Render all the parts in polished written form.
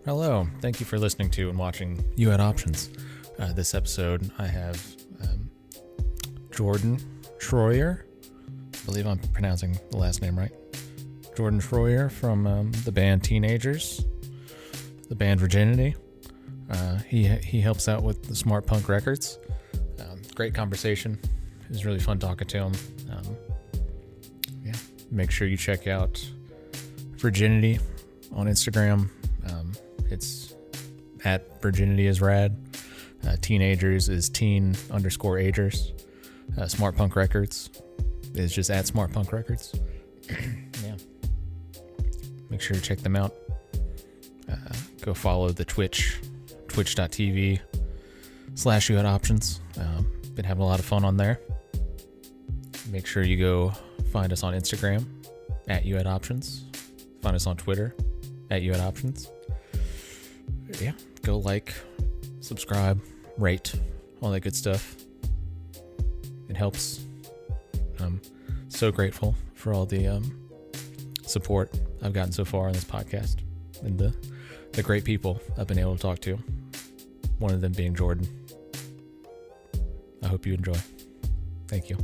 Hello, thank you for listening to and watching You Had Options. This episode, I have Jordan Shroyer. I believe I'm pronouncing the last name right. Jordan Shroyer from the band Teen Agers, the band Virginity. He helps out with the Smart Punk Records. Great conversation. It was really fun talking to him. Make sure you check out Virginity on Instagram. It's at Virginity is Rad. Teen Agers is teen_agers. Smart Punk Records is just at Smart Punk Records. Yeah. Make sure to check them out. Go follow the twitch.tv/youhadoptions. Been having a lot of fun on there. Make sure you go find us on Instagram at youhadoptions. Find us on Twitter at youhadoptions. Yeah, go like, subscribe, rate, all that good stuff. It helps. I'm so grateful for all the support I've gotten so far on this podcast and the great people I've been able to talk to. One of them being Jordan. I hope you enjoy. Thank you.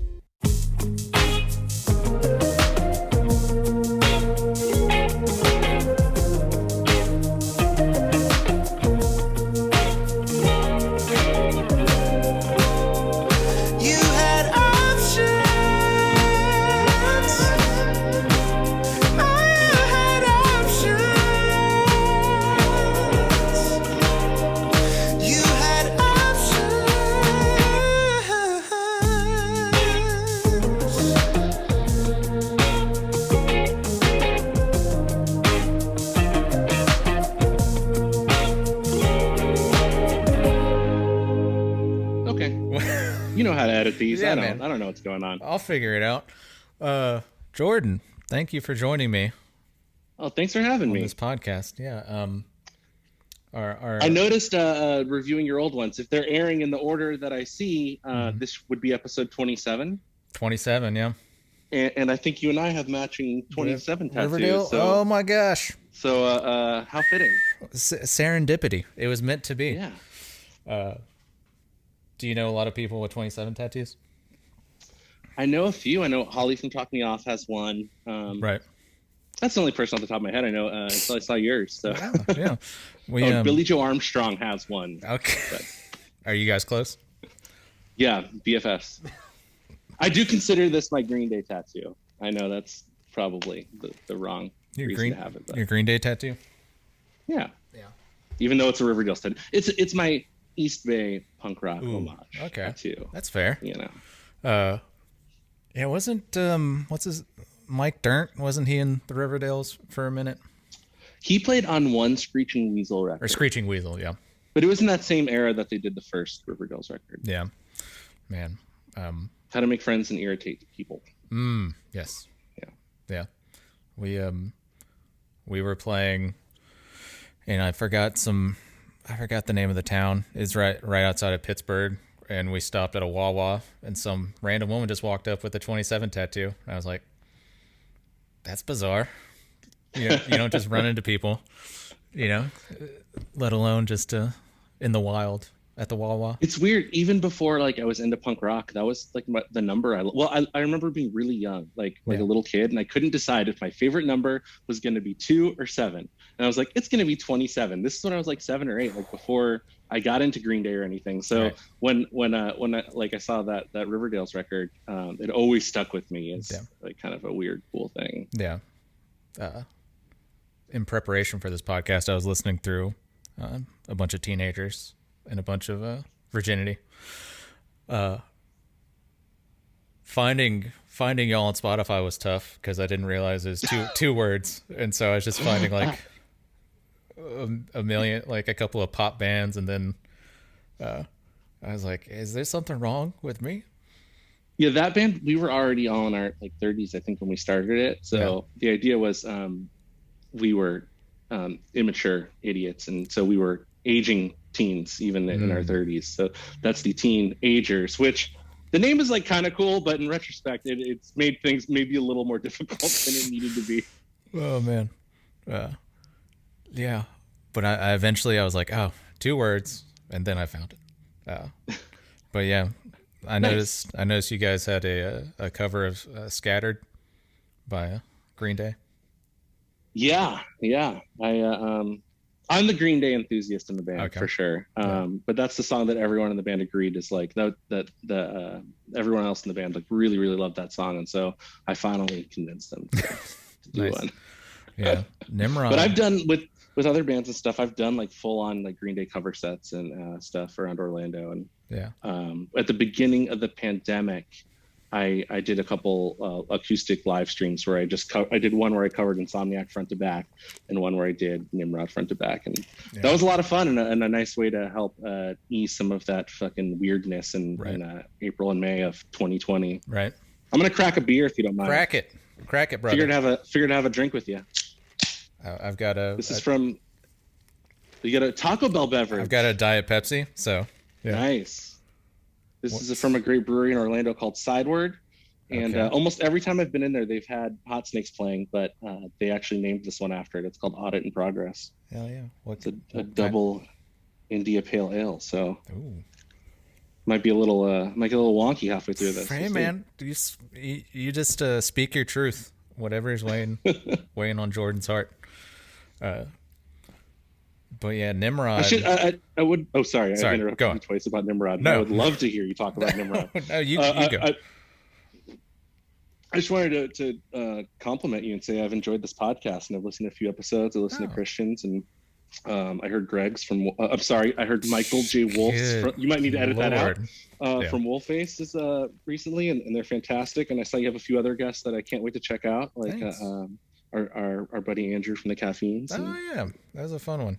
These. Yeah, I don't know what's going on. I'll figure it out. Jordan, thank you for joining me. Oh, thanks for having me. This podcast. Yeah. I noticed reviewing your old ones. If they're airing in the order that I see, this would be episode 27. 27, yeah. And I think you and I have matching 27 tattoos. Riverdale? So, oh my gosh. So how fitting. Serendipity. It was meant to be. Yeah. Do you know a lot of people with 27 tattoos? I know a few. I know Holly from Talk Me Off has one. Right. That's the only person off the top of my head I know until I saw yours. So yeah. Billy Joe Armstrong has one. Okay. But, are you guys close? Yeah, BFFs. I do consider this my Green Day tattoo. I know that's probably the wrong reason to have it. But. Your Green Day tattoo? Yeah. Yeah. Even though it's a Riverdale tattoo. It's my East Bay punk rock homage tattoo. That's fair. You know. Yeah, wasn't what's his Mike Dirnt? Wasn't he in the Riverdales for a minute? He played on one Screeching Weasel record. Or Screeching Weasel, yeah. But it was in that same era that they did the first Riverdales record. Yeah. Man. How to Make Friends and Irritate People. Yes. Yeah. Yeah. We were playing, and I forgot the name of the town. It's right outside of Pittsburgh, and we stopped at a Wawa, and some random woman just walked up with a 27 tattoo. And I was like, that's bizarre. You don't just run into people, let alone just in the wild at the Wawa. It's weird. Even before I was into punk rock, that was the number I remember being really young, a little kid, and I couldn't decide if my favorite number was going to be 2 or 7. And I was like, it's going to be 27. This is when I was 7 or 8, before I got into Green Day or anything. So right. when I saw that Riverdale's record, it always stuck with me as kind of a weird, cool thing. Yeah. In preparation for this podcast, I was listening through a bunch of Teen Agers and a bunch of Virginity. Finding y'all on Spotify was tough because I didn't realize it was two words, and so I was just finding a million, a couple of pop bands, and then I was like, is there something wrong with me? Yeah, that band, we were already all in our 30s, I think, when we started it. So the idea was we were immature idiots, and so we were aging teens even in our 30s. So that's the Teen Agers, which the name is kind of cool, but in retrospect, it's made things maybe a little more difficult than it needed to be. Oh man. Yeah. but I eventually I was like, oh, 2 words, and then I found it. But yeah, I Nice. noticed you guys had a cover of "Scattered" by Green Day. Yeah, yeah. I'm the Green Day enthusiast in the band Okay. for sure. Yeah. But that's the song that everyone in the band agreed is like that everyone else in the band like really really loved that song, and so I finally convinced them to do Nice. one. Yeah. But I've Nimrod. done with other bands and stuff. I've done like full on like Green Day cover sets and stuff around Orlando. And Yeah. at the beginning of the pandemic, I did a couple acoustic live streams where I did one where I covered Insomniac front to back, and one where I did Nimrod front to back, and that was a lot of fun and a nice way to help ease some of that fucking weirdness in April and May of 2020. Right. I'm gonna crack a beer if you don't mind. Crack it, brother. Figured to have a drink with you. I've got This is from. You got a Taco Bell beverage. I've got a Diet Pepsi. So yeah. Nice. This is from a great brewery in Orlando called Sideward. And almost every time I've been in there, they've had Hot Snakes playing, but they actually named this one after it. It's called Audit in Progress. Hell yeah. What's a double India Pale Ale. So Ooh. might get a little wonky halfway through this. Hey, man, you just speak your truth. Whatever is weighing on Jordan's heart. But yeah, Nimrod. I would. Oh, sorry. I've interrupted you twice about Nimrod. No. I would love to hear you talk about Nimrod. No, you go. I just wanted to compliment you and say I've enjoyed this podcast and I've listened to a few episodes. I listened to Christians and I heard Greg's from. I'm sorry, I heard Michael J. Wolf's. You might need to edit that out. From Wolfface recently, and they're fantastic. And I saw you have a few other guests that I can't wait to check out, like our buddy Andrew from the Caffeines. Oh yeah, that was a fun one.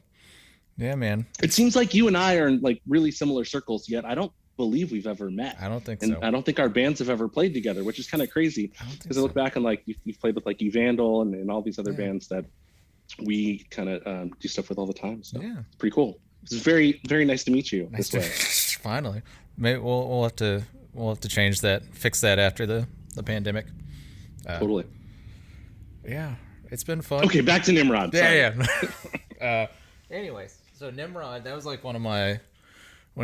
Yeah, man. It seems like you and I are in like really similar circles, yet I don't believe we've ever met. I don't think so. And I don't think our bands have ever played together, which is kind of crazy. Because I look back and like you've played with like Evandal and all these other bands that we kind of do stuff with all the time. So it's pretty cool. It's very, very nice to meet you this way. Finally. Maybe we'll have to change that, fix that after the pandemic. Totally. Yeah, it's been fun. Okay, back to Nimrod. Yeah. Anyways, so Nimrod, that was like one of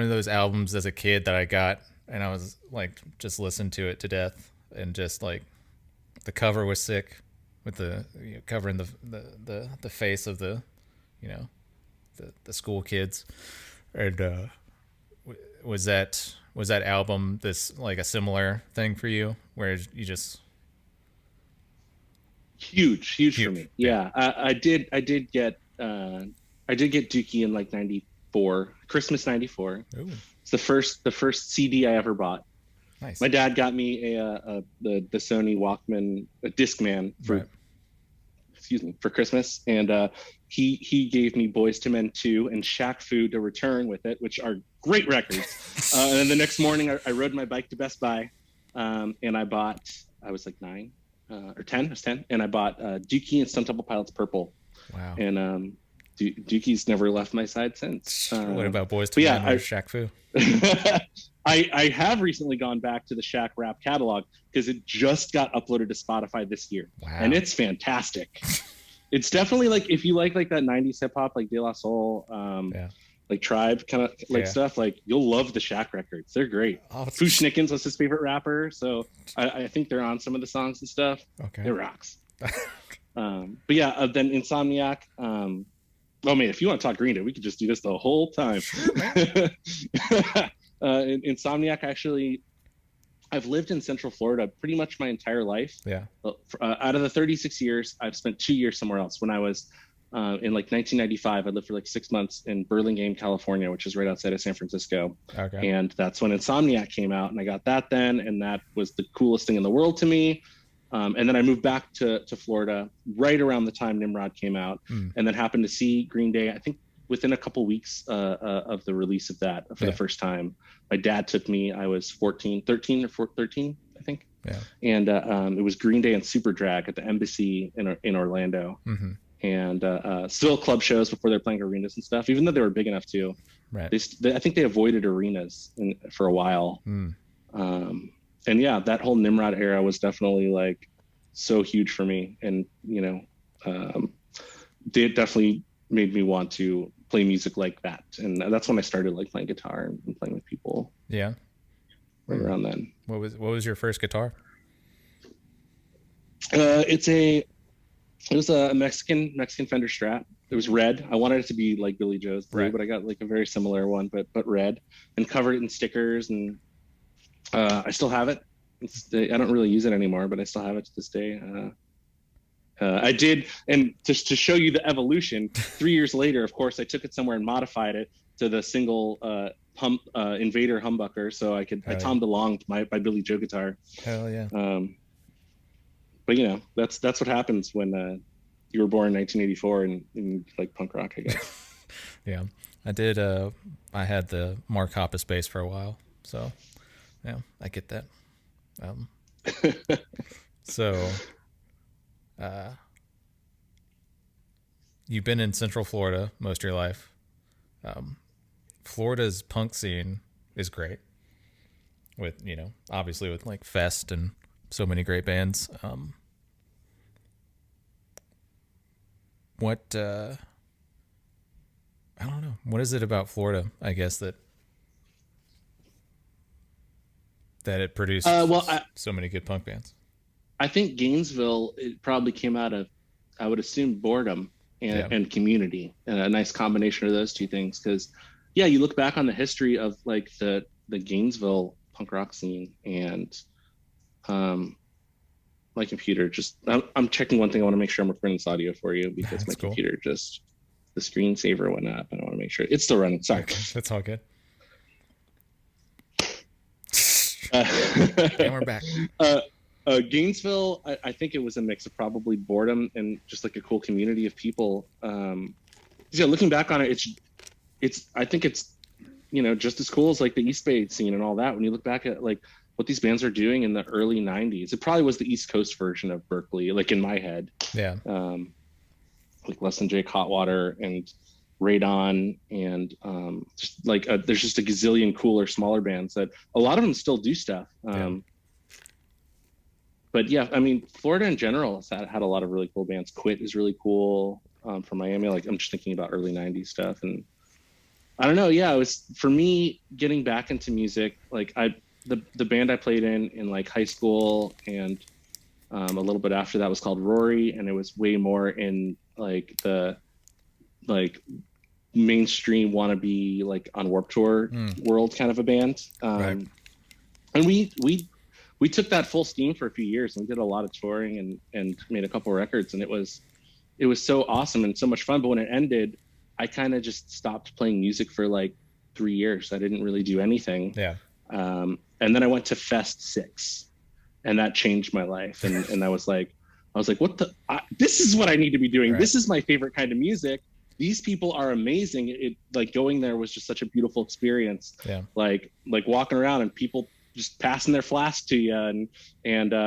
those albums as a kid that I got, and I was like just listened to it to death, and just like the cover was sick, with the covering the face of the the school kids, and was that album this like a similar thing for you, where you just huge for me? Yeah, I did get Dookie in like 94, Christmas 94. Ooh. It's the first CD I ever bought. Nice. My dad got me the Sony Walkman, a Discman for Christmas, and he gave me Boyz II Men 2 and Shaq Fu to return with it, which are great records. And then the next morning I rode my bike to Best Buy, and I was like 9 or 10. I was 10, and I bought Dookie and Stone Temple Pilots Purple. Wow. And Dookie's never left my side since. What about Boyz II Men or Shaq Fu? I have recently gone back to the Shaq rap catalog because it just got uploaded to Spotify this year. Wow. And it's fantastic. It's definitely like, if you like that 90s hip hop, like De La Soul, like Tribe kind of like stuff, like you'll love the Shaq records. They're great. Fu Schnickens was his favorite rapper, so I think they're on some of the songs and stuff. Okay. It rocks. But yeah, then Insomniac. Oh man, if you want to talk Green Day, we could just do this the whole time. Sure, man. Insomniac, actually, I've lived in Central Florida pretty much my entire life. Yeah. Out of the 36 years, I've spent 2 years somewhere else. When I was in like 1995, I lived for like 6 months in Burlingame, California, which is right outside of San Francisco. Okay. And that's when Insomniac came out, and I got that then, and that was the coolest thing in the world to me. And then I moved back to Florida right around the time Nimrod came out, and then happened to see Green Day, I think within a couple weeks of the release of that for the first time. My dad took me, I was 13, I think. Yeah. And it was Green Day and Superdrag at the Embassy in Orlando. Mm-hmm. And still club shows before they're playing arenas and stuff, even though they were big enough too. Right. I think they avoided arenas for a while. And yeah, that whole Nimrod era was definitely like so huge for me. And, they definitely made me want to play music like that. And that's when I started like playing guitar and playing with people. Yeah. Right around then. What was your first guitar? It was a Mexican Fender Strat. It was red. I wanted it to be like Billy Joe's blue, Right. but I got like a very similar one, but red, and covered it in stickers. And I still have it. I don't really use it anymore, but I still have it to this day. I did, and just to show you the evolution, 3 years later, of course, I took it somewhere and modified it to the single Invader humbucker, so I Tom DeLonged my Billy Joe guitar. Hell yeah. But you know, that's what happens when you were born in 1984 and like punk rock, I guess. Yeah, I did. I had the Mark Hoppus bass for a while, so yeah, I get that. So, you've been in Central Florida most of your life. Florida's punk scene is great. With, you know, obviously with like Fest and so many great bands. I don't know. What is it about Florida, I guess, that it produced so many good punk bands? I think Gainesville, it probably came out of, I would assume, boredom and community, and a nice combination of those two things. Because, yeah, you look back on the history of like the Gainesville punk rock scene, and my computer just, I'm checking one thing. I want to make sure I'm recording this audio for you because That's my cool. computer just, the screensaver went up, and I want to make sure it's still running. Sorry. Okay, that's all good. And we're back. Gainesville, I think it was a mix of probably boredom and just like a cool community of people. Yeah, looking back on it, I think it's, you know, just as cool as like the East Bay scene and all that. When you look back at like what these bands are doing in the early 90s, it probably was the East Coast version of Berkeley, like in my head. Yeah. Like Less Than Jake, Hot Water, and Radon, and just like there's just a gazillion cooler, smaller bands that a lot of them still do stuff. But yeah, I mean, Florida in general has had a lot of really cool bands. Quit is really cool from Miami. Like, I'm just thinking about early 90s stuff. And I don't know. Yeah, it was, for me, getting back into music, like the band I played in like high school and a little bit after that was called Rory. And it was way more in like the mainstream wannabe, like on Warped Tour world kind of a band. Right. And we took that full steam for a few years, and we did a lot of touring and made a couple of records, and it was so awesome and so much fun. But when it ended, I kind of just stopped playing music for like 3 years. I didn't really do anything. Yeah. And then I went to Fest 6, and that changed my life. And I was like, this is what I need to be doing. Right. This is my favorite kind of music. These people are amazing. It like going there was just such a beautiful experience. Yeah. Like walking around and people just passing their flask to you and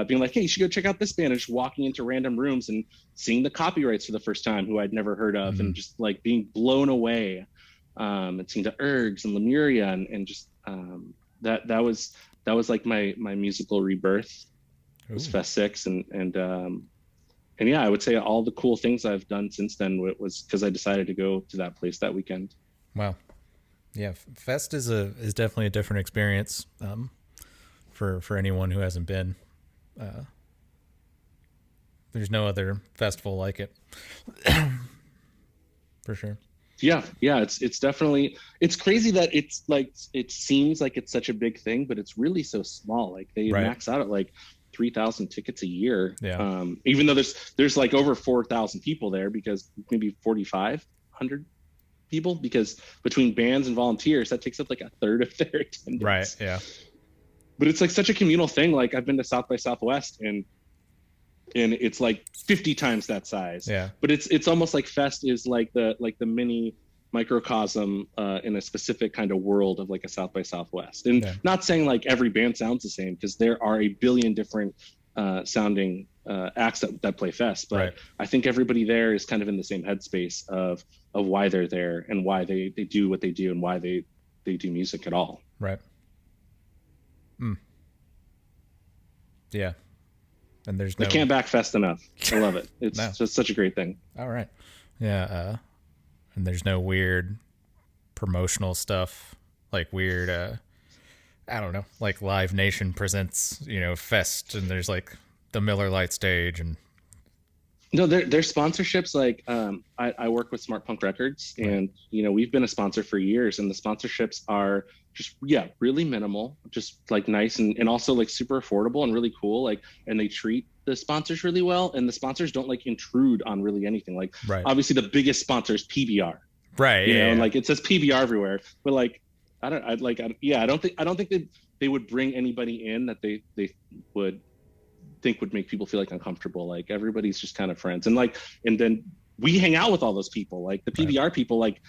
being like, hey, you should go check out this band, and just walking into random rooms and seeing the copyrights for the first time who I'd never heard of, and just like being blown away. And seeing the Ergs and Lemuria and just that was like my musical rebirth. It was Fest 6 and yeah, I would say all the cool things I've done since then was because I decided to go to that place that weekend. Wow. Yeah, Fest is definitely a different experience for anyone who hasn't been. There's no other festival like it. For sure. Yeah, it's definitely, it's crazy that it's like, it seems like it's such a big thing, but it's really so small. Like they max out at like 3,000 tickets a year. Yeah. Even though there's like over 4,000 people there, because maybe 4,500 people, because between bands and volunteers, that takes up like a third of their attendance. Right. Yeah. But it's like such a communal thing. Like I've been to South by Southwest and it's like 50 times that size. Yeah. But it's almost like Fest is like the mini microcosm in a specific kind of world of like a South by Southwest. And not saying like every band sounds the same, because there are a billion different sounding acts that play Fest. But I think everybody there is kind of in the same headspace of why they're there and why they do what they do and why they do music at all. Right. Yeah. And I can't back Fest enough. I love it. It's just such a great thing. All right. Yeah. and there's no weird promotional stuff, like weird, I don't know, like Live Nation presents, Fest, and there's like the Miller Lite stage and. No, there's sponsorships. Like I work with Smart Punk Records, and we've been a sponsor for years, and the sponsorships are just really minimal, just like nice and also like super affordable and really cool. Like, and they treat the sponsors really well, and the sponsors don't like intrude on really anything. Like, obviously the biggest sponsor is PBR, right? And like it says PBR everywhere, but like I don't think they would bring anybody in that they would think would make people feel like uncomfortable. Like everybody's just kind of friends, and then we hang out with all those people. Like the PBR people like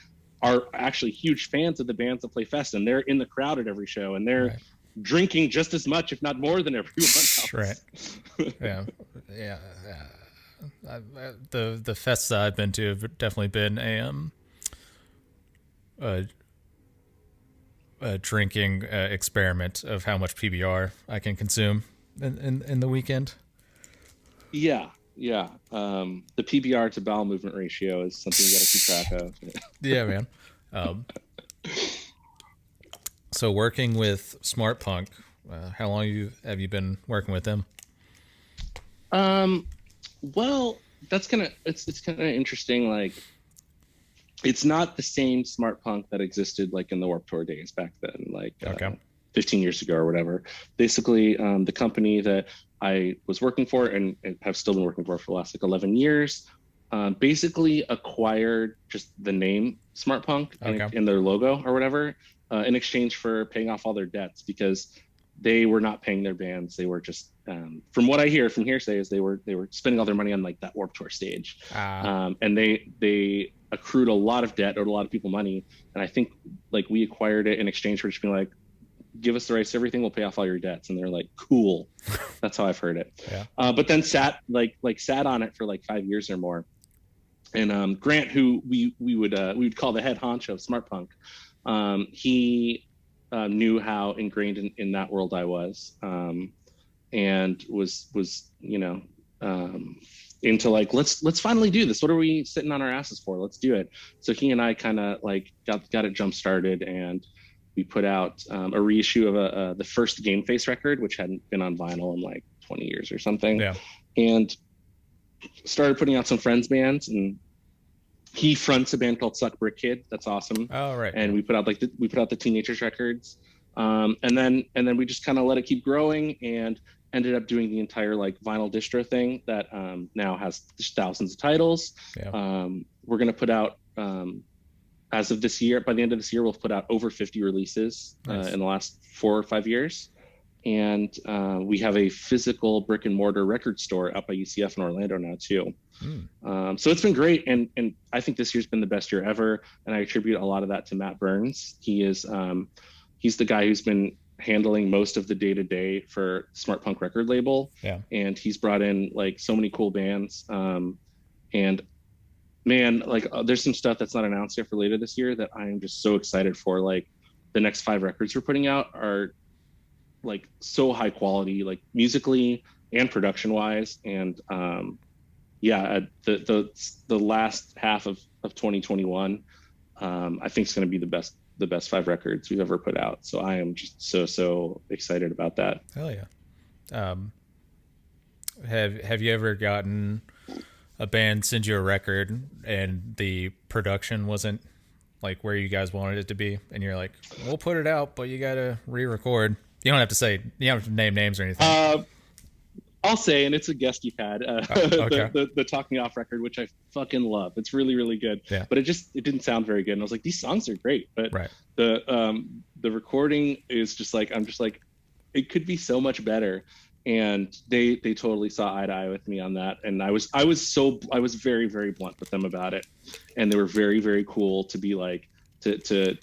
are actually huge fans of the bands that play Fest, and they're in the crowd at every show, and they're drinking just as much, if not more, than everyone else. Right. Yeah. The fests that I've been to have definitely been a drinking experiment of how much PBR I can consume in the weekend. The PBR to bowel movement ratio is something you got to keep track of. Yeah, man. So working with Smart Punk, how long have you been working with them? Well, it's kind of interesting. Like, it's not the same Smart Punk that existed like in the Warped Tour days back then, like 15 years ago or whatever. Basically, the company that I was working for and have still been working for the last like 11 years, basically acquired just the name Smart Punk and their logo or whatever, in exchange for paying off all their debts, because they were not paying their bands. They were just, from what I hear from hearsay, is they were spending all their money on like that Warped Tour stage, and they accrued a lot of debt, owed a lot of people money, and I think like we acquired it in exchange for just being like, give us the rights to everything, we'll pay off all your debts. And they're like, cool. That's how I've heard it. But then sat on it for like 5 years or more. And Grant, who we would call the head honcho of Smart Punk, he knew how ingrained in that world I was, and was into like, let's finally do this. What are we sitting on our asses for? Let's do it. So he and I kind of like got it jump started, and we put out a reissue of the first Game Face record, which hadn't been on vinyl in like 20 years or something. And started putting out some friends bands, and he fronts a band called Suck Brick Kid. That's awesome. Oh, right. And we put out the Teen Agers records. And then we just kind of let it keep growing, and ended up doing the entire like vinyl distro thing that now has thousands of titles. We're going to put out, as of this year, by the end of this year, we'll put out over 50 releases in the last 4 or 5 years. And we have a physical brick and mortar record store out by UCF in Orlando now too. So it's been great. And I think this year's been the best year ever. And I attribute a lot of that to Matt Burns. He's the guy who's been handling most of the day-to-day for Smart Punk record label. And he's brought in like so many cool bands. And man, like there's some stuff that's not announced yet for later this year that I am just so excited for. Like the next 5 records we're putting out are like so high quality, like musically and production wise. And the last half of 2021, I think it's going to be the best 5 records we've ever put out. So I am just so excited about that. Hell yeah. Have you ever gotten a band send you a record and the production wasn't like where you guys wanted it to be, and you're like, we'll put it out, but you gotta re-record? You don't have to name names or anything. I'll say, and it's a guest you've had, the Talking Off record, which I fucking love. It's really, really good. But it didn't sound very good. And I was like, these songs are great, but the recording is just like, I'm just like, it could be so much better. And they totally saw eye to eye with me on that. And I was very, very blunt with them about it. And they were very, very cool to be like, to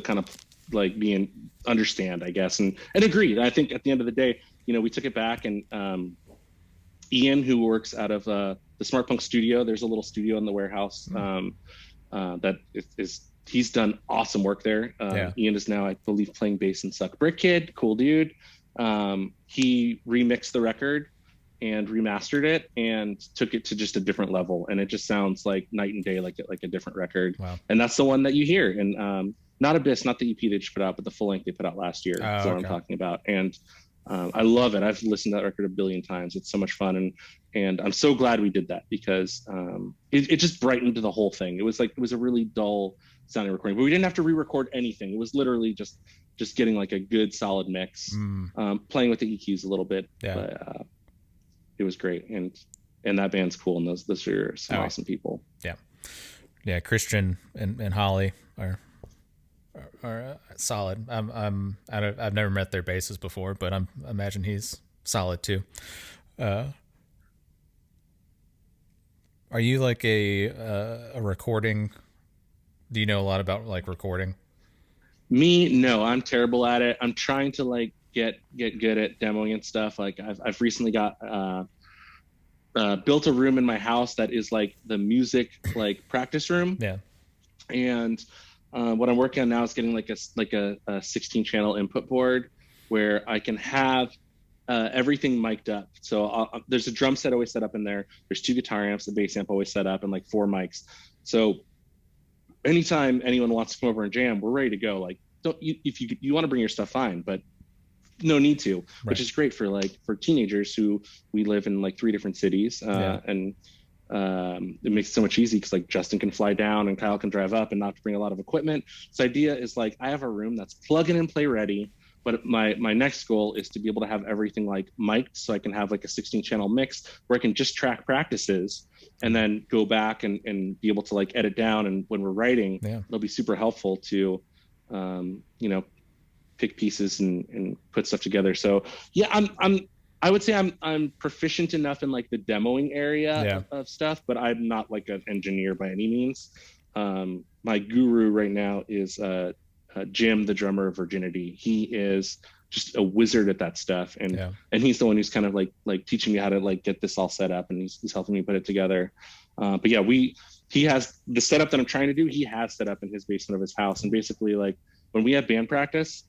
kind of like understand, I guess, and agree. I think at the end of the day, we took it back, and Ian, who works out of the Smart Punk studio, there's a little studio in the warehouse that he's done awesome work there. Ian is now, I believe, playing bass in Suck Brick Kid. Cool dude. He remixed the record, and remastered it and took it to just a different level, and it just sounds like night and day, like a different record. Wow. And that's the one that you hear. And not Abyss, not the EP they just put out, but the full length they put out last year. That's what I'm talking about. And I love it. I've listened to that record a billion times. It's so much fun, and I'm so glad we did that, because it just brightened the whole thing. It was a really dull sounding recording, but we didn't have to re-record anything. It was literally just getting like a good solid mix, playing with the EQs a little bit. Yeah. But it was great, and that band's cool, and those are some awesome people. Yeah. Christian and Holly are solid. I've never met their bassist before, but I imagine he's solid too. Are you like a recording? Do you know a lot about like recording? Me, no, I'm terrible at it. I'm trying to like get good at demoing and stuff. Like I've recently got built a room in my house that is like the music like practice room. Yeah. And what I'm working on now is getting like a 16 channel input board where I can have everything mic'd up. So there's a drum set always set up in there. There's 2 guitar amps, the bass amp always set up, and like 4 mics. So anytime anyone wants to come over and jam, we're ready to go. Like, if you want to bring your stuff, fine, but no need to, right. Which is great for teenagers who we live in like 3 different cities, and it makes it so much easier because like Justin can fly down and Kyle can drive up and not to bring a lot of equipment. So the idea is like I have a room that's plug in and play ready, but my next goal is to be able to have everything like mic'd, so I can have like a 16 channel mix where I can just track practices and then go back and be able to like edit down. And when we're writing, it'll be super helpful to pick pieces and put stuff together. So I would say I'm proficient enough in like the demoing area of stuff, but I'm not like an engineer by any means. My guru right now is Jim, the drummer of Virginity. He is just a wizard at that stuff, and he's the one who's kind of like teaching me how to like get this all set up, and he's helping me put it together. But yeah, he has the setup that I'm trying to do. He has set up in his basement of his house, and basically like when we have band practice,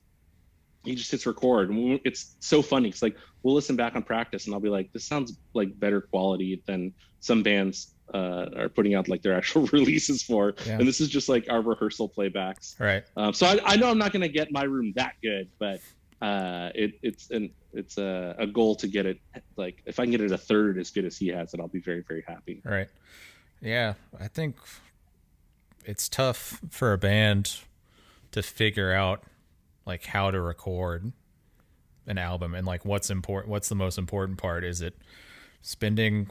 he just hits record. And it's so funny. It's like we'll listen back on practice, and I'll be like, this sounds like better quality than some bands are putting out like their actual releases for. And this is just like our rehearsal playbacks. Right. So I know I'm not going to get my room that good, but it's a goal to get it. Like if I can get it a third as good as he has it, I'll be very, very happy. Right. Yeah. I think it's tough for a band to figure out like how to record an album and like what's the most important part. Is it spending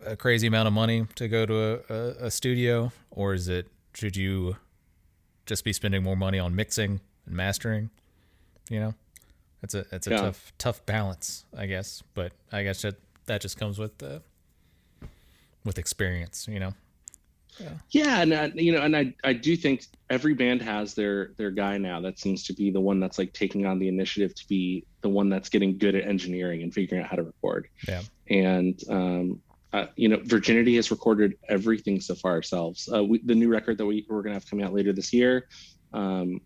a crazy amount of money to go to a studio, or should you just be spending more money on mixing and mastering? It's a tough balance, I guess, but I guess that just comes with experience, and I do think every band has their guy now that seems to be the one that's like taking on the initiative to be the one that's getting good at engineering and figuring out how to record. And Virginity has recorded everything so far ourselves. The new record that we're gonna have coming out later this year, we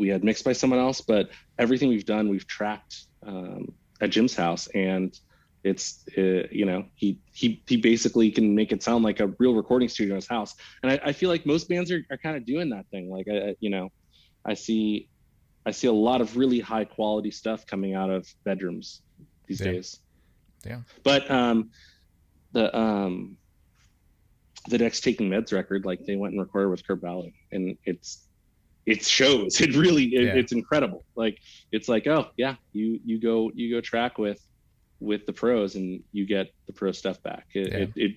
had mixed by someone else, but everything we've done, we've tracked at Jim's house, and it's he basically can make it sound like a real recording studio in his house. And I feel like most bands are kind of doing that thing. Like I see a lot of really high quality stuff coming out of bedrooms these days. But the next Taking Meds record, like they went and recorded with Kurt Valley, and it shows. It really it's incredible. Like it's like, oh yeah, you go track with the pros and you get the pro stuff back. It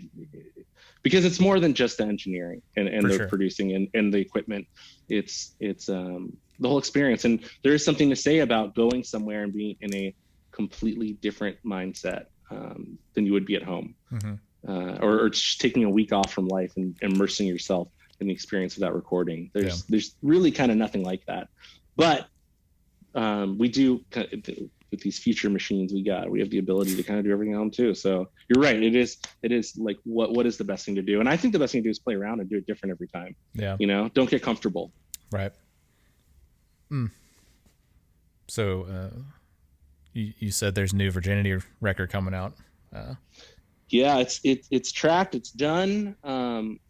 because it's more than just the engineering and the producing and the equipment. It's the whole experience. And there is something to say about going somewhere and being in a completely different mindset than you would be at home, or just taking a week off from life and immersing yourself in the experience of that recording. There's really kind of nothing like that. But we do, with these future machines we have the ability to kind of do everything on them too. So you're right. It is like what is the best thing to do? And I think the best thing to do is play around and do it different every time. Don't get comfortable. Right. So you said there's a new Virginity record coming out. Yeah, it's tracked, it's done,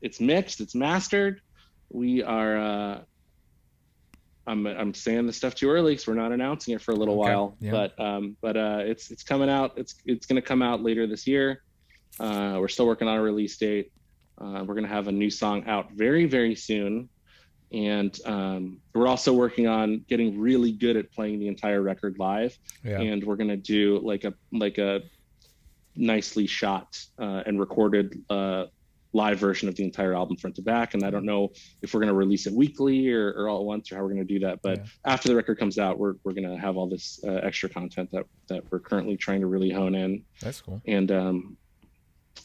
it's mixed, it's mastered. We are. I'm saying the stuff too early because we're not announcing it for a little while. Yeah. But it's coming out. It's going to come out later this year. We're still working on a release date. We're going to have a new song out very, very soon. And we're also working on getting really good at playing the entire record live. Yeah. And we're going to do like a nicely shot and recorded live version of the entire album front to back. And I don't know if we're going to release it weekly or all at once or how we're going to do that. But after the record comes out, we're going to have all this extra content that we're currently trying to really hone in. That's cool. And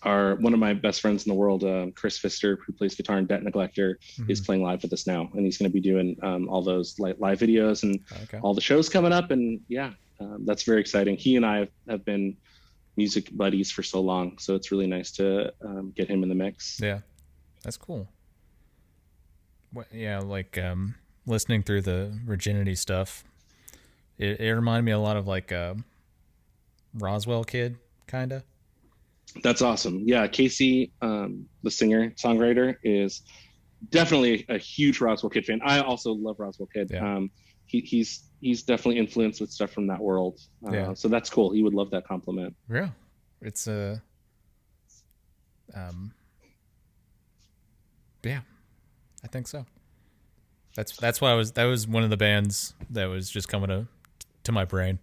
one of my best friends in the world, Chris Pfister, who plays guitar in Debt Neglector, is playing live with us now. And he's going to be doing all those live videos and all the shows coming up. And that's very exciting. He and I have been music buddies for so long, so it's really nice to get him in the mix. Yeah, that's cool. Like listening through the Virginity stuff, it reminded me a lot of like Roswell Kid, kind of. That's awesome. Yeah, Casey, the singer songwriter, is definitely a huge Roswell Kid fan. I also love Roswell Kid. Yeah. He's definitely influenced with stuff from that world. So that's cool. He would love that compliment. Yeah. It's yeah, I think so. That's why that was one of the bands that was just coming to my brain.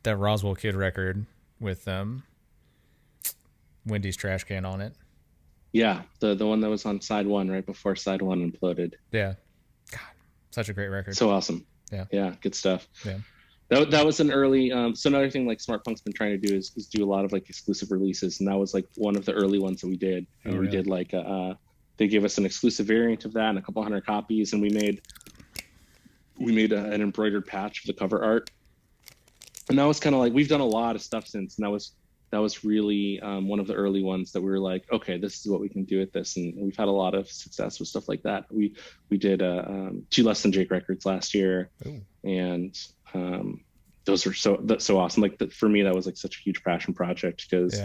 That Roswell Kid record with Wendy's Trash Can on it. Yeah, the one that was on side one right before side one imploded. Yeah. God, such a great record. So awesome. Yeah, good stuff. Yeah. That was an early so another thing like Smart Punk's been trying to do is do a lot of like exclusive releases, and that was like one of the early ones that we did. And we did like they gave us an exclusive variant of that and a couple hundred copies, and we made an embroidered patch of the cover art. And that was kind of like, we've done a lot of stuff since, and that was really one of the early ones that we were like, okay, this is what we can do with this. And we've had a lot of success with stuff like that. We did 2 Less Than Jake records last year. Ooh. And those were so awesome. Like for me, that was like such a huge passion project because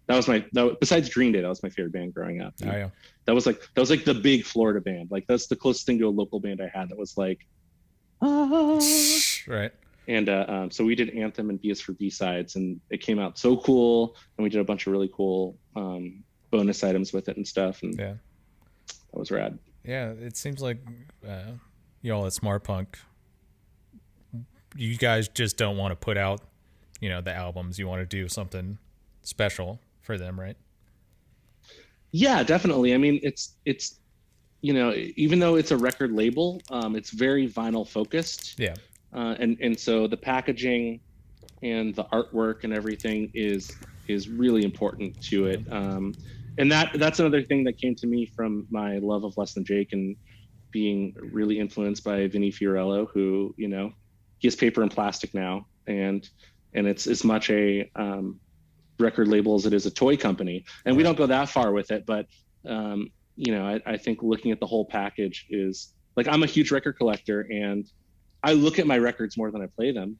besides Green Day, that was my favorite band growing up. Oh, yeah. That was like the big Florida band. Like that's the closest thing to a local band I had that was like, right. And so we did Anthem and B is for B-sides, and it came out so cool. And we did a bunch of really cool bonus items with it and stuff. And that was rad. Yeah, it seems like y'all at Smart Punk, you guys just don't want to put out, the albums. You want to do something special for them, right? Yeah, definitely. I mean, it's even though it's a record label, it's very vinyl focused. Yeah. And so the packaging and the artwork and everything is really important to it. And that's another thing that came to me from my love of Less Than Jake and being really influenced by Vinny Fiorello, who, he has Paper and Plastic now. And it's as much a record label as it is a toy company. And we don't go that far with it, but, I think looking at the whole package is like, I'm a huge record collector, and I look at my records more than I play them,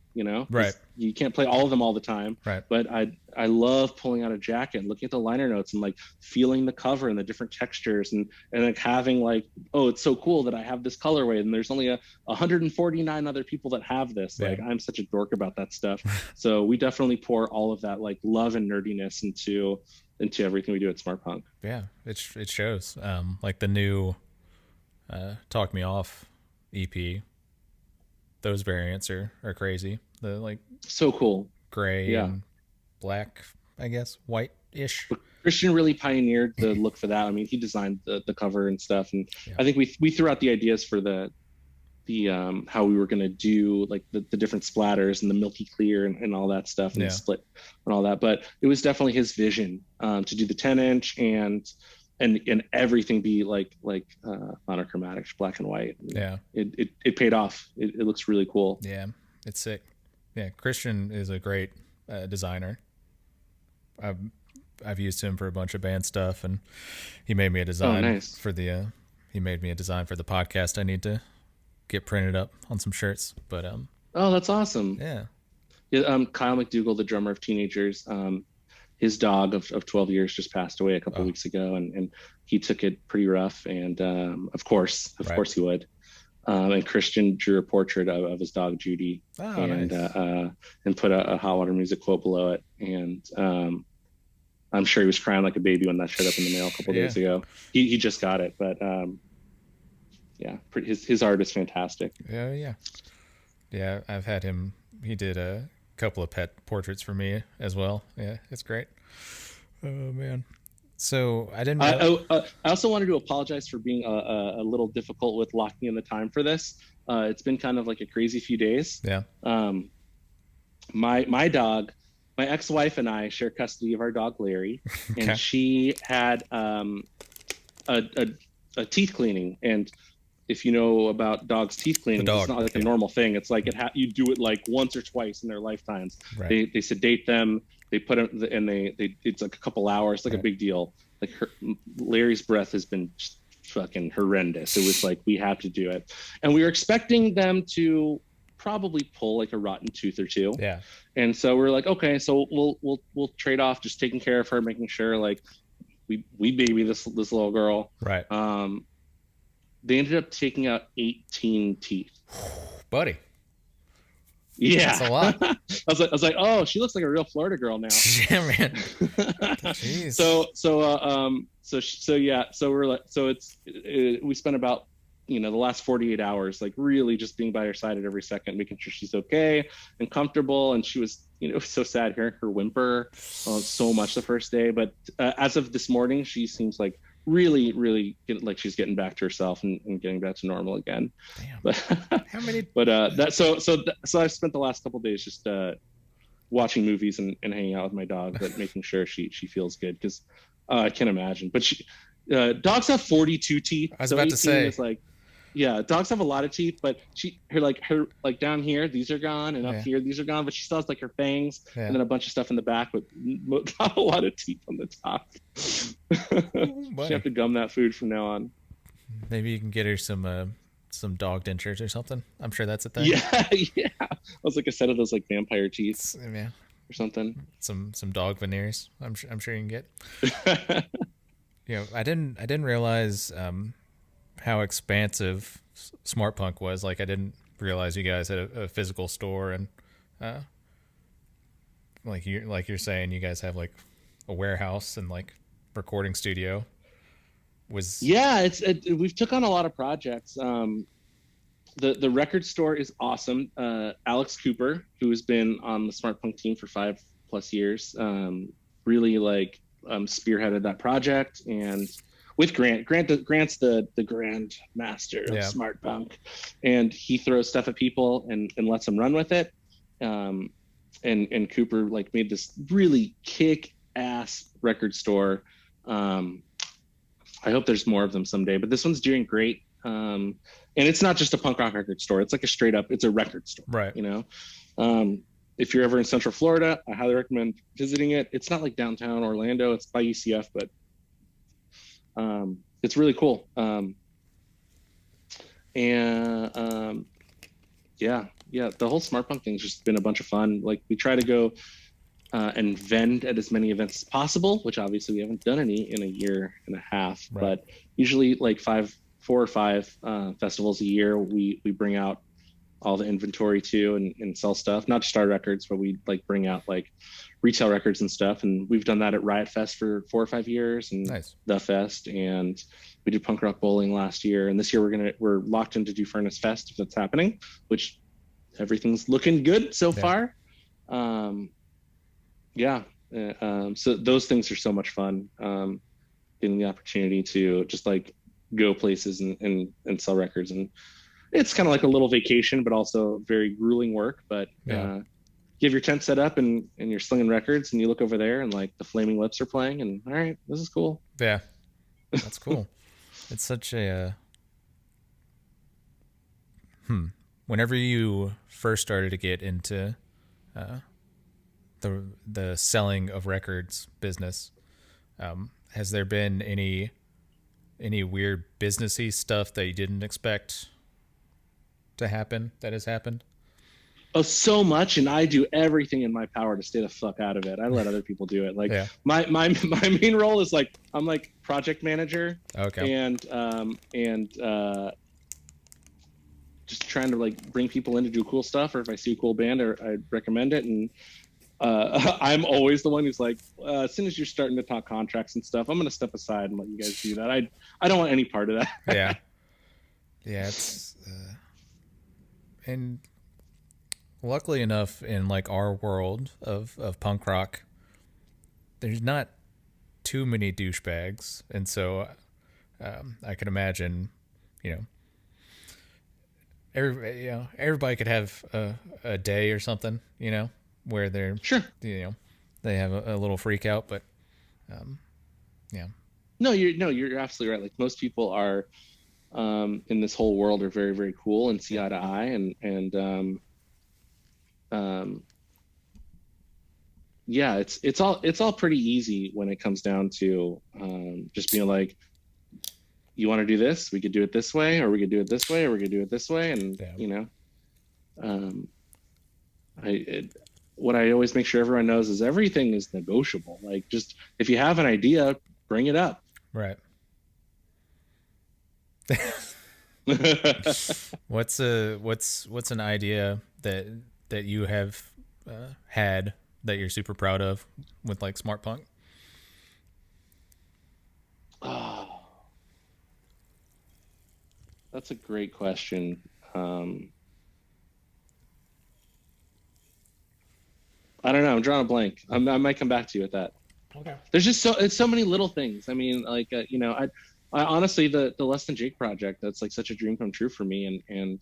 Right. You can't play all of them all the time. Right. But I love pulling out a jacket and looking at the liner notes and like feeling the cover and the different textures and like having like, oh, it's so cool that I have this colorway and there's only 149 other people that have this. Yeah. Like I'm such a dork about that stuff. So we definitely pour all of that like love and nerdiness into everything we do at Smart Punk. Yeah, it shows. Like the new Talk Me Off EP. Those variants are crazy. The like so cool gray and black, I guess, white-ish. Christian really pioneered the look for that. I mean, he designed the cover and stuff, and I think we threw out the ideas for the how we were going to do like the different splatters and the milky clear and all that stuff and the split and all that. But it was definitely his vision to do the 10-inch and everything be like monochromatic, black and white. Yeah, it paid off. It looks really cool. Yeah, it's sick. Yeah, Christian is a great designer. I've used him for a bunch of band stuff, and he made me a design for the. He made me a design for the podcast. I need to get printed up on some shirts, but Oh, that's awesome. Yeah. Yeah, Kyle McDougall, the drummer of Teen Agers, his dog of 12 years just passed away a couple Oh, weeks ago, and he took it pretty rough. And of right. course he would. And Christian drew a portrait of his dog Judy, Oh, and nice. put a Hot Water Music quote below it. And I'm sure he was crying like a baby when that showed up in the mail a couple Yeah. days ago. He just got it, but yeah, his art is fantastic. Yeah. Yeah. Yeah. I've had him. He did a couple of pet portraits for me as well. Yeah. It's great. Oh, man. So I didn't real I also wanted to apologize for being a little difficult with locking in the time for this. It's been kind of like a crazy few days. Yeah. Um, my dog, my ex-wife and I share custody of our dog Larry, and Okay. she had a, a a teeth cleaning. And if you know about dogs' teeth The cleanings, it's dog. not like a Yeah. normal thing. It's like you do it like once or twice in their lifetimes. Right. They sedate them. They put it and they it's like a couple hours, like a Right. big deal. Like Larry's breath has been just fucking horrendous. It was like we have to do it, and we were expecting them to probably pull like a rotten tooth or two. Yeah. And so we're like, okay, so we'll trade off just taking care of her, making sure like we baby this little girl. Right. They ended up taking out 18 teeth. Buddy. Yeah. That's a lot. I was like, oh, she looks like a real Florida girl now. Yeah, man. Jeez. So yeah, so we're like, so we spent about, the last 48 hours, like really just being by her side at every second, making sure she's okay and comfortable. And she was, it was so sad hearing her whimper so much the first day. But as of this morning, she seems like really, really like she's getting back to herself and getting back to normal again. Damn. But, How many? so I've spent the last couple of days just watching movies and hanging out with my dog, but making sure she feels good, because I can't imagine. But dogs have 42 teeth. I was So about to 18 say. is like, yeah, dogs have a lot of teeth, but her down here, these are gone, and up Yeah. here, these are gone. But she still has like her fangs, Yeah. and then a bunch of stuff in the back, but not a lot of teeth on the top. Buddy. She have to gum that food from now on. Maybe you can get her some dog dentures or something. I'm sure that's a thing. Yeah, yeah. I was like a set of those like vampire teeth Yeah. or something. Some dog veneers. I'm sure you can get. I didn't realize how expansive Smart Punk was. Like, I didn't realize you guys had a physical store, and like you're saying, you guys have like a warehouse and like recording studio. Yeah, we've took on a lot of projects. The record store is awesome. Alex Cooper, who has been on the Smart Punk team for 5+ years, really like spearheaded that project, and with Grant's the grand master of Smart Punk, and he throws stuff at people and lets them run with it. And Cooper like made this really kick-ass record store. I hope there's more of them someday, but this one's doing great. And it's not just a punk rock record store. It's like it's a record store, right? If you're ever in Central Florida, I highly recommend visiting it. It's not like downtown Orlando. It's by UCF, but it's really cool. Yeah, the whole Smart Punk thing's just been a bunch of fun. Like, we try to go and vend at as many events as possible, which obviously we haven't done any in a year and a half, right. But usually like 4 or 5 festivals a year, we bring out all the inventory too and sell stuff, not just our records, but we like bring out like retail records and stuff. And we've done that at Riot Fest for 4 or 5 years, and nice. The Fest, and we did Punk Rock Bowling last year. And this year we're locked in to do Furnace Fest if that's happening, which everything's looking good so far. So those things are so much fun. Getting the opportunity to just like go places and sell records, and it's kind of like a little vacation, but also very grueling work. But you have your tent set up and you're slinging records, and you look over there and like the Flaming Lips are playing, and all right, this is cool. Yeah, that's cool. It's such a whenever you first started to get into the selling of records business, has there been any weird businessy stuff that you didn't expect to happen that has happened? Oh, so much, and I do everything in my power to stay the fuck out of it. I let other people do it. Like Yeah. my main role is like I'm like project manager, Okay. and just trying to like bring people in to do cool stuff, or if I see a cool band, or I recommend it. And I'm always the one who's like, as soon as you're starting to talk contracts and stuff, I'm gonna step aside and let you guys do that. I don't want any part of that. Yeah. Yeah. It's and luckily enough, in like our world of punk rock, there's not too many douchebags, and so I can imagine, you know, everybody could have a day or something, you know, where they're Sure. you know, they have a little freak out, but yeah. No, you're absolutely right. Like most people are in this whole world are very, very cool and see eye to eye, and yeah, it's all pretty easy when it comes down to just being like, you want to do this, we could do it this way, or we could do it this way, or we could do it this way. And Yeah. you know, what I always make sure everyone knows is everything is negotiable. Like, just if you have an idea, bring it up. Right. What's an idea that you have had that you're super proud of with like Smart Punk? Oh, that's a great question. I don't know. I'm drawing a blank. I might come back to you with that. Okay. There's just it's so many little things. I mean, like you know, I honestly the Less Than Jake project, that's like such a dream come true for me, and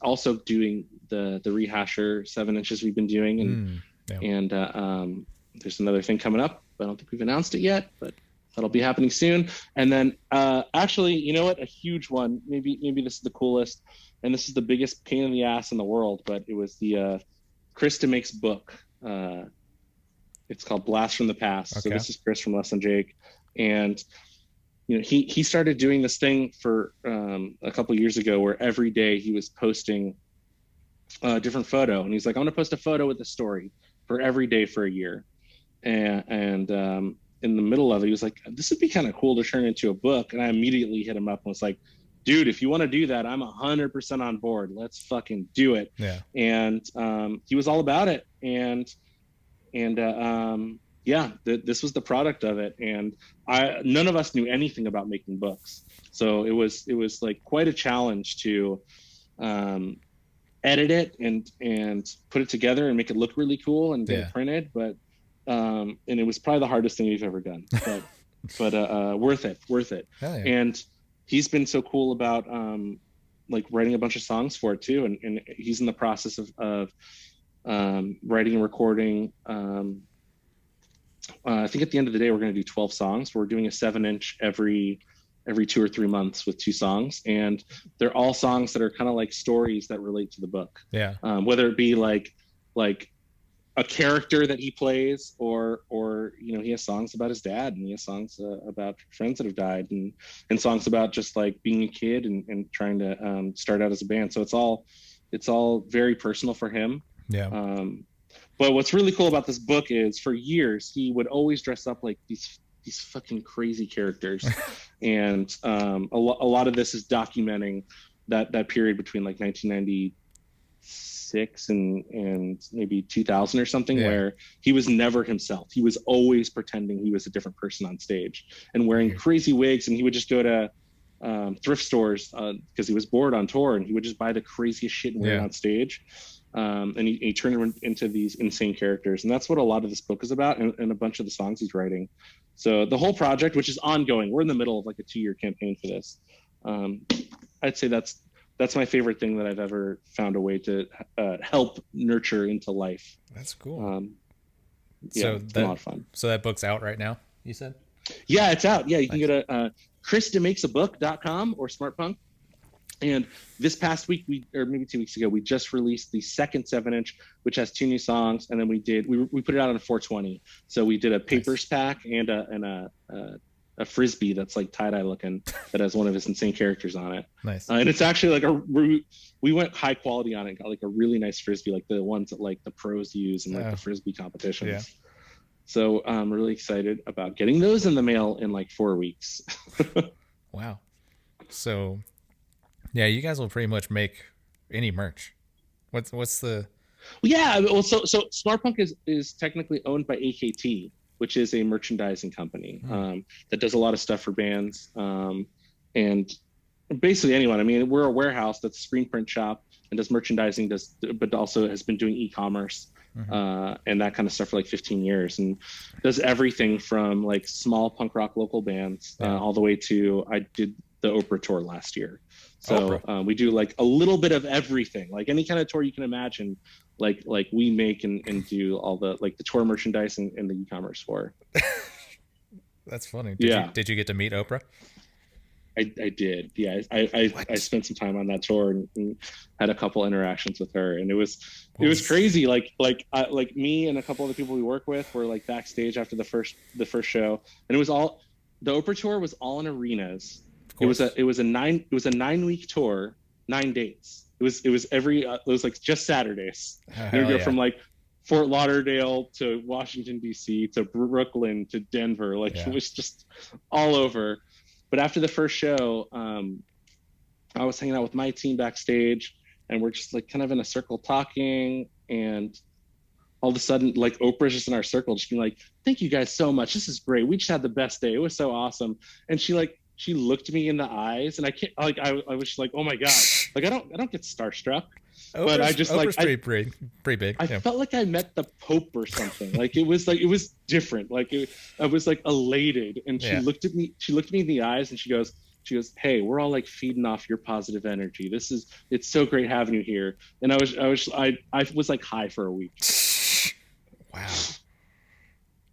also doing the rehasher 7 inches we've been doing, and there's another thing coming up. I don't think we've announced it yet, but that'll be happening soon. And then actually, you know what, a huge one, maybe this is the coolest, and this is the biggest pain in the ass in the world, but it was the Chris DeMake's book. It's called Blast from the Past. Okay. So this is Chris from Less Than Jake, and you know, he started doing this thing for a couple of years ago, where every day he was posting a different photo, and he's like, I'm gonna post a photo with a story for every day for a year. And in the middle of it, he was like, this would be kind of cool to turn into a book. And I immediately hit him up and was like, dude, if you want to do that, I'm 100% on board. Let's fucking do it. Yeah. And he was all about it. And yeah, this was the product of it. And none of us knew anything about making books. So it was like quite a challenge to edit it and put it together and make it look really cool and get it printed. But and it was probably the hardest thing we've ever done, but worth it. Yeah. And he's been so cool about like writing a bunch of songs for it too. And he's in the process of writing and recording. I think at the end of the day, we're going to do 12 songs. We're doing a 7-inch every 2 or 3 months with 2 songs. And they're all songs that are kind of like stories that relate to the book. Yeah. Whether it be like a character that he plays, or you know, he has songs about his dad, and he has songs about friends that have died, and songs about just like being a kid and trying to start out as a band. So it's all very personal for him. Yeah. But what's really cool about this book is, for years he would always dress up like these fucking crazy characters, and a lot of this is documenting that period between like 1996 and maybe 2000 or something, where he was never himself. He was always pretending he was a different person on stage and wearing crazy wigs, and he would just go to thrift stores because he was bored on tour, and he would just buy the craziest shit and wear it on stage. And he turned it into these insane characters, and that's what a lot of this book is about, and a bunch of the songs he's writing. So the whole project, which is ongoing, we're in the middle of like a 2-year campaign for this. I'd say that's my favorite thing that I've ever found a way to help nurture into life. That's cool. So it's a lot of fun. So that book's out right now, you said? Yeah, it's out. Yeah, you can go to chrisdemakes.com or SmartPunk. And this past week, or maybe 2 weeks ago, we just released the second 7-inch, which has 2 new songs. And then we put it out on a 420. So we did a papers pack and a a frisbee that's like tie-dye looking that has one of his insane characters on it. Nice. And it's actually like we went high quality on it, got like a really nice frisbee, like the ones that like the pros use in like the frisbee competitions. Yeah. So I'm really excited about getting those in the mail in like 4 weeks. Wow. So yeah, you guys will pretty much make any merch. What's the... Yeah, well, so Smartpunk is technically owned by AKT, which is a merchandising company that does a lot of stuff for bands and basically anyone. I mean, we're a warehouse that's a screen print shop and does merchandising, but also has been doing e-commerce and that kind of stuff for like 15 years, and does everything from like small punk rock local bands all the way to I did the Oprah tour last year. So we do like a little bit of everything, like any kind of tour you can imagine. Like we make and do all the like the tour merchandise and the e-commerce for. That's funny. Did you get to meet Oprah? I did. Yeah, I spent some time on that tour and had a couple interactions with her, and it was crazy. Like me and a couple of the people we work with were like backstage after the first show, and it was all the Oprah tour was all in arenas. It was a 9-week tour, 9 dates. It was like just Saturdays. You go from like Fort Lauderdale to Washington D.C. to Brooklyn to Denver. Like it was just all over. But after the first show, I was hanging out with my team backstage, and we're just like kind of in a circle talking, and all of a sudden, like Oprah's just in our circle, just being like, "Thank you guys so much. This is great. We just had the best day. It was so awesome." And she looked me in the eyes, and I can't like I was just like, oh my god, like I don't get starstruck, but I just Oprah's like pretty big. I felt like I met the Pope or something. Like it was different. Like I was like elated, and she looked at me in the eyes, and she goes, "Hey, we're all like feeding off your positive energy. It's so great having you here." And I was like high for a week. Wow,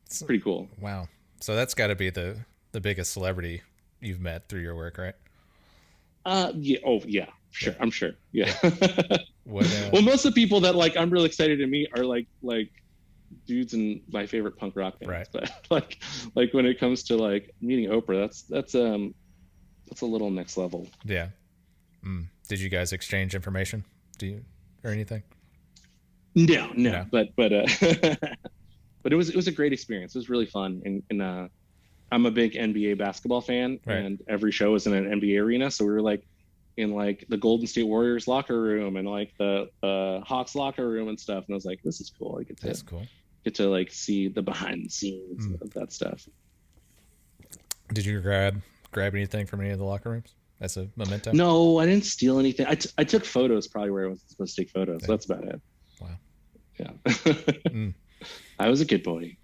it's pretty cool. Wow, so that's got to be the biggest celebrity you've met through your work, right? Yeah. Oh yeah, sure. Yeah. I'm sure. Yeah. What, well, most of the people that like I'm really excited to meet are like dudes in my favorite punk rock bands. Right. But like when it comes to like meeting Oprah, that's a little next level. Yeah. Did you guys exchange information? Or anything? No. But but it was a great experience. It was really fun, and I'm a big NBA basketball fan, and every show was in an NBA arena. So we were like in like the Golden State Warriors locker room and like the Hawks locker room and stuff. And I was like, this is cool. That's cool. Get to like see the behind the scenes of that stuff. Did you grab anything from any of the locker rooms as a memento? No, I didn't steal anything. I took photos probably where I was supposed to take photos. Okay. That's about it. Wow. Yeah. I was a good boy.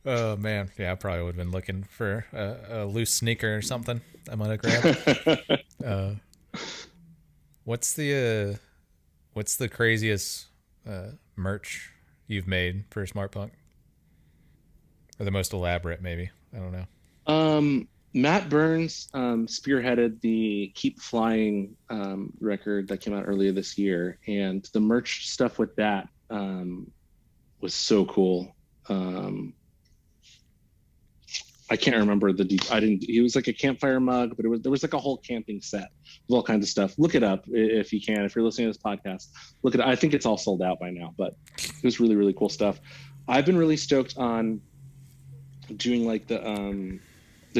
Oh man, yeah, I probably would have been looking for a loose sneaker or something. I might have grabbed. What's the craziest merch you've made for Smartpunk, or the most elaborate, maybe? I don't know. Matt Burns spearheaded the Keep Flying record that came out earlier this year, and the merch stuff with that was so cool. I can't remember it was like a campfire mug, but there was like a whole camping set with all kinds of stuff. Look it up if you can. If you're listening to this podcast, look it up. I think it's all sold out by now, but it was really, really cool stuff. I've been really stoked on doing like the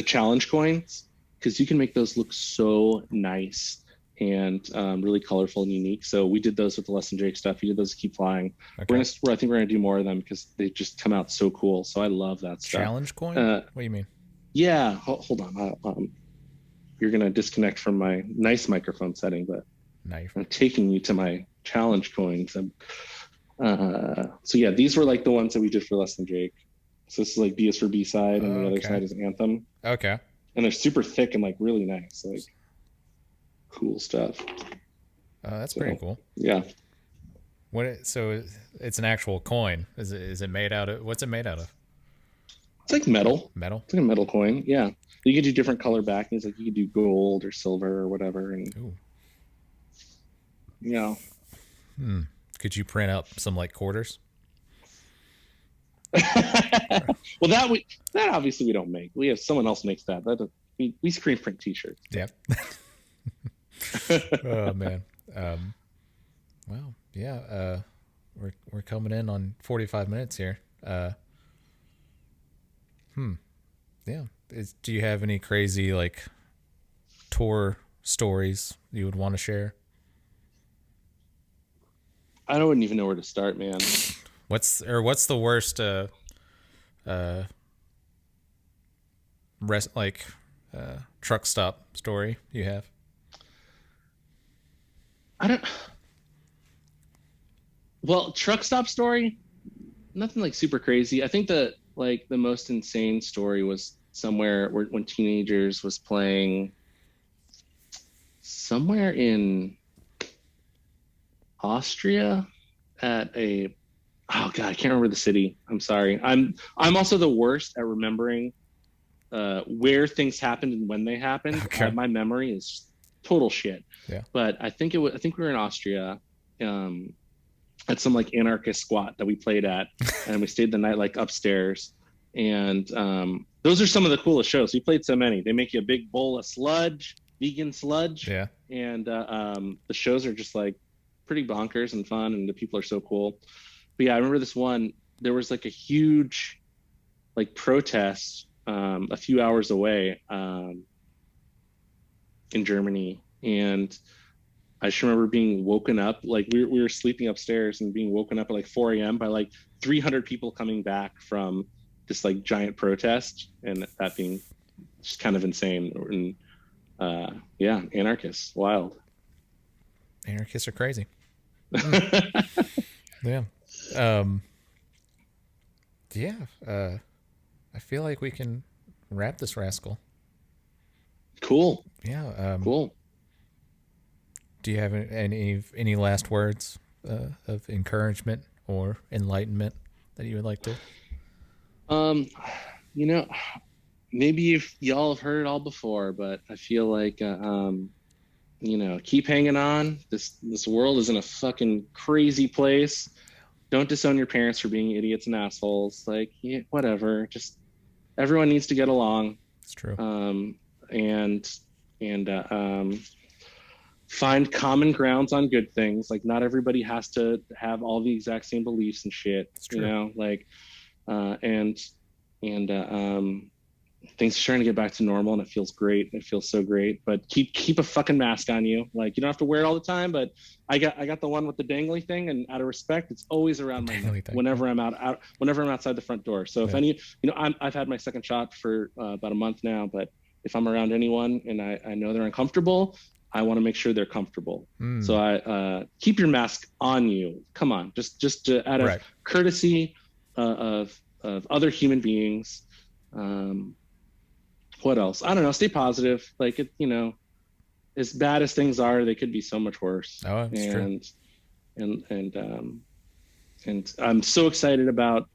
challenge coins, because you can make those look so nice and really colorful and unique. So we did those with the Less Than Jake stuff. We did those to Keep Flying. Okay. I think we're gonna do more of them because they just come out so cool. So I love that stuff. Challenge coin? What do you mean? Yeah, hold on. You're gonna disconnect from my nice microphone setting, but I'm taking you to my challenge coins. So yeah, these were like the ones that we did for Less Than Jake. So this is like B is for B-side, and the other side is Anthem. Okay. And they're super thick and like really nice, like cool stuff. That's pretty cool. Yeah. So it's an actual coin. Is it made out of? What's it made out of? It's like metal. Metal? It's like a metal coin. Yeah. You can do different color backings. Like you could do gold or silver or whatever. And Could you print out some like quarters? Well, that obviously we don't make. We have someone else makes that. We screen print T-shirts. Yep. Oh man. Well, yeah. We're coming in on 45 minutes here. Yeah. Do you have any crazy like tour stories you would want to share? I don't even know where to start, man. What's the worst truck stop story you have? Well, truck stop story, nothing like super crazy. I think the most insane story was somewhere when Teen Agers was playing somewhere in Austria at oh god, I can't remember the city. I'm sorry. I'm also the worst at remembering where things happened and when they happened. Okay. My memory is total shit. Yeah. But I think we were in Austria. At some like anarchist squat that we played at, and we stayed the night like upstairs. And those are some of the coolest shows. We played so many. They make you a big bowl of sludge, vegan sludge. Yeah. And the shows are just like pretty bonkers and fun, and the people are so cool. But yeah, I remember this one. There was like a huge like protest a few hours away in Germany, and I just remember being woken up, like we were sleeping upstairs and being woken up at like 4 a.m. by like 300 people coming back from this like giant protest, and that being just kind of insane. And yeah, anarchists, wild. Anarchists are crazy. Yeah. Yeah. I feel like we can wrap this rascal. Cool. Yeah. Cool. Do you have any last words of encouragement or enlightenment that you would like to? You know, maybe if y'all have heard it all before, but I feel like you know, keep hanging on. This world is in a fucking crazy place. Don't disown your parents for being idiots and assholes. Like, yeah, whatever. Just everyone needs to get along. It's true. And find common grounds on good things. Like, not everybody has to have all the exact same beliefs and shit. It's true. You know, like, and things are starting to get back to normal, and it feels great. It feels so great. But keep a fucking mask on you. Like, you don't have to wear it all the time, but I got the one with the dangly thing, and out of respect, it's always around my neck whenever I'm whenever I'm outside the front door. So if any, you know, I've had my second shot for about a month now, but if I'm around anyone and I know they're uncomfortable, I want to make sure they're comfortable. So I keep your mask on you. Come on, just out of courtesy of other human beings. What else? I don't know. Stay positive. Like, it, you know, as bad as things are, they could be so much worse. Oh, it's true. And I'm so excited about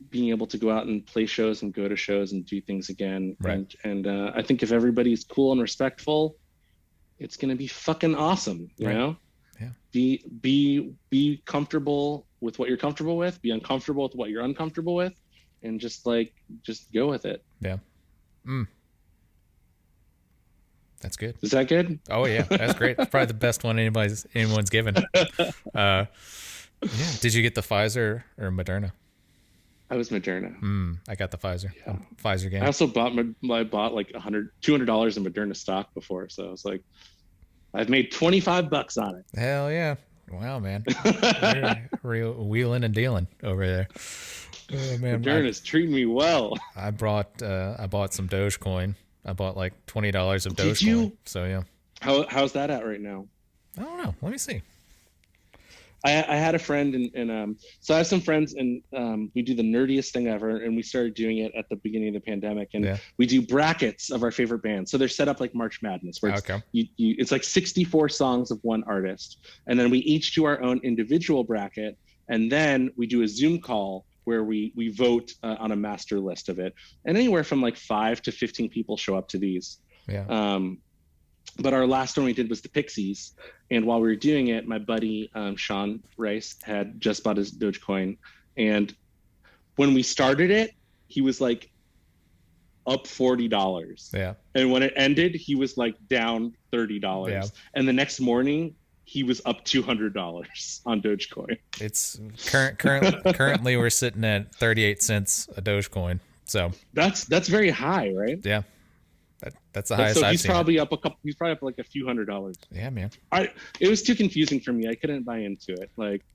being able to go out and play shows and go to shows and do things again. Right. And I think if everybody's cool and respectful, it's going to be fucking awesome. You know? Yeah. Be comfortable with what you're comfortable with. Be uncomfortable with what you're uncomfortable with, and just go with it. Yeah. That's good. Is that good? Oh yeah, that's great. Probably the best one anyone's given. Yeah. Did you get the Pfizer or Moderna? I was Moderna. I got the Pfizer. Yeah. Pfizer game. I also bought like $200 in Moderna stock before, so I was like, I've made $25 on it. Hell yeah! Wow, man, real wheeling and dealing over there. Oh, man, Moderna's treating me well. I bought some Dogecoin. I bought like $20 of Dogecoin. Did you? So yeah. How's that at right now? I don't know. Let me see. I had a friend, and so I have some friends, and we do the nerdiest thing ever, and we started doing it at the beginning of the pandemic, and we do brackets of our favorite bands. So they're set up like March Madness, where it's like 64 songs of one artist, and then we each do our own individual bracket, and then we do a Zoom call where we vote on a master list of it, and anywhere from like 5 to 15 people show up to these. Yeah. But our last one we did was the Pixies. And while we were doing it, my buddy, Sean Rice, had just bought his Dogecoin. And when we started it, he was like up $40. Yeah. And when it ended, he was like down $30. Yeah. And the next morning, he was up $200 on Dogecoin. It's currently we're sitting at 38 cents a Dogecoin. So that's very high, right? Yeah. That's the highest so I've he's seen. He's probably up like a few $100s. Yeah, man. It was too confusing for me. I couldn't buy into it. Like,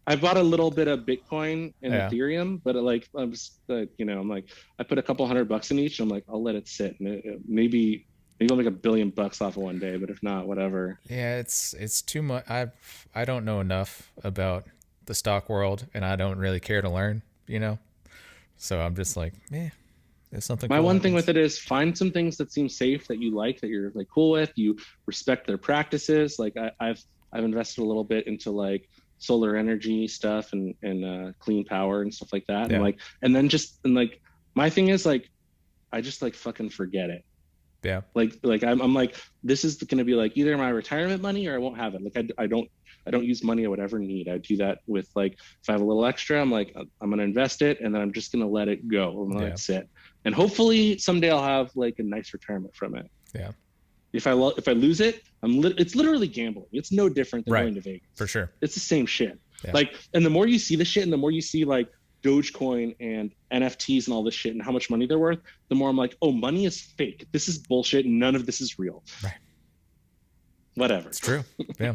I bought a little bit of Bitcoin and Ethereum, but I'm like, I put a couple $100 in each. I'm like, I'll let it sit, and maybe I'll make $1 billion off of one day. But if not, whatever. Yeah, it's too much. I don't know enough about the stock world, and I don't really care to learn. So I'm just like, there's something. My one thing with it is find some things that seem safe, that you like, that you're like cool with, you respect their practices. Like I've invested a little bit into like solar energy stuff and clean power and stuff like that. Yeah. And my thing is like, I just like fucking forget it. Yeah. Like I'm like, this is going to be like either my retirement money or I won't have it. Like I don't use money I would ever need. I do that with like, if I have a little extra, I'm like, I'm going to invest it, and then I'm just going to let it go. I'm going to let it sit. And hopefully someday I'll have like a nice retirement from it. Yeah. If I lose it, it's literally gambling. It's no different than going to Vegas. For sure. It's the same shit. Yeah. Like, and the more you see the shit, and the more you see like Dogecoin and NFTs and all this shit and how much money they're worth, the more I'm like, oh, money is fake. This is bullshit. None of this is real. Right. Whatever. It's true. Yeah.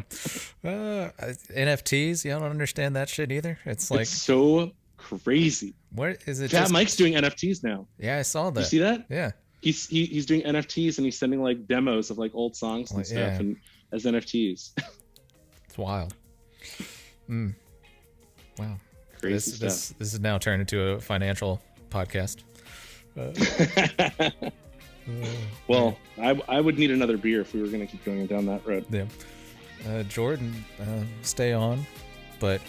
NFTs, I don't understand that shit either. It's like, it's so crazy. What is it? Fat Mike's doing NFTs now. Yeah, I saw that. You see that? Yeah. He's doing NFTs, and he's sending like demos of like old songs and stuff and as NFTs. It's wild. Wow. Crazy stuff. This is now turned into a financial podcast. Well, I would need another beer if we were going to keep going down that road. Yeah. Jordan, stay on, but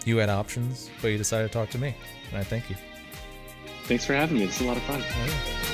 you had options, but you decided to talk to me, and I thank you. Thanks for having me. This is a lot of fun. Oh, yeah.